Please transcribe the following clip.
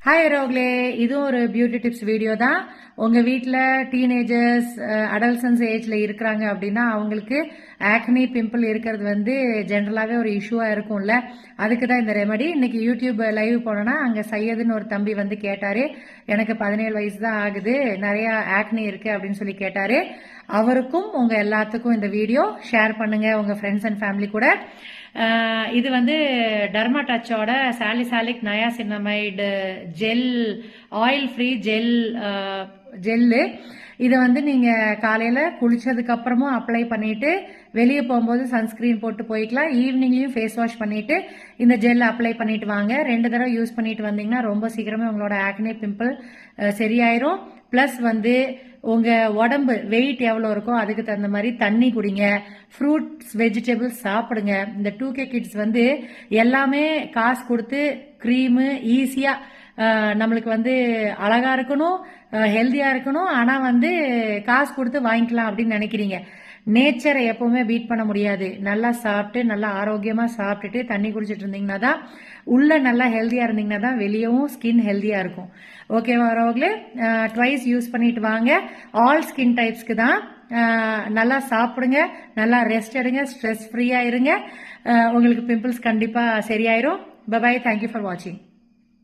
Hi ரோக்லே, இதுவும் ஒரு beauty tips video தான். உங்க வீட்டில் டீனேஜர்ஸ் அடல்சன்ஸ் ஏஜ்ல இருக்கிறாங்க அப்படின்னா அவங்களுக்கு ஆக்னி பிம்பிள் இருக்கிறது வந்து ஜென்ரலாகவே ஒரு இஷ்யூவா இருக்கும்ல. அதுக்கு தான் இந்த ரெமடி. இன்னைக்கு யூடியூப் லைவ் போனோன்னா அங்கே சையதுன்னு ஒரு தம்பி வந்து கேட்டாரு, எனக்கு 17 வயசு தான் ஆகுது, நிறைய ஆக்னி இருக்கு அப்படின்னு சொல்லி கேட்டாரு. அவருக்கும் உங்க எல்லாத்துக்கும் இந்த வீடியோ ஷேர் பண்ணுங்க உங்க ஃப்ரெண்ட்ஸ் அண்ட் ஃபேமிலி கூட. இது வந்து டர்மாடச்சோட salicylic niacinamide gel, oil free gel. இதை வந்து நீங்க காலையில குளிச்சதுக்கு அப்புறமும் அப்ளை பண்ணிட்டு வெளியே போகும்போது சன்ஸ்கிரீன் போட்டு போய்க்கலாம். ஈவினிங்லயும் ஃபேஸ் வாஷ் பண்ணிட்டு இந்த ஜெல் அப்ளை பண்ணிட்டு வாங்க. 2 தடவை யூஸ் பண்ணிட்டு வந்தீங்கன்னா ரொம்ப சீக்கிரமே உங்களோட ஆக்னே பிம்பிள் சரியாயிரும். பிளஸ் வந்து உங்க உடம்பு வெயிட் எவ்வளவு இருக்கோ அதுக்கு தகுந்த மாதிரி தண்ணி குடிங்க, ஃப்ரூட்ஸ் வெஜிடபிள்ஸ் சாப்பிடுங்க. இந்த 2K கிட்ஸ் வந்து எல்லாமே காசு கொடுத்து க்ரீமு ஈஸியா நம்மளுக்கு வந்து அழகா இருக்கணும், ஹெல்தியா இருக்கணும், ஆனா வந்து காசு கொடுத்து வாங்கிக்கலாம் அப்படின்னு நினைக்கிறீங்க. நேச்சரை எப்பவுமே பீட் பண்ண முடியாது. நல்லா சாப்பிட்டு நல்லா ஆரோக்கியமா சாப்பிட்டுட்டு தண்ணி குடிச்சிட்டு இருந்தீங்கன்னா தான் உள்ள நல்லா ஹெல்தியா இருந்தீங்கன்னா தான் வெளியவும் ஸ்கின் ஹெல்தியா இருக்கும். ஓகேவா ரோக்லே? ட்வைஸ் யூஸ் பண்ணிட்டு வாங்க. ஆல் ஸ்கின் டைப்ஸ்க்கு தான். நல்லா சாப்பிடுங்க, நல்லா ரெஸ்ட் எடுங்க, ஸ்ட்ரெஸ் ஃப்ரீயா இருங்க. உங்களுக்கு பிம்பிள்ஸ் கண்டிப்பா சரியாயிரும். பை, தேங்க்யூ ஃபார் வாட்சிங்.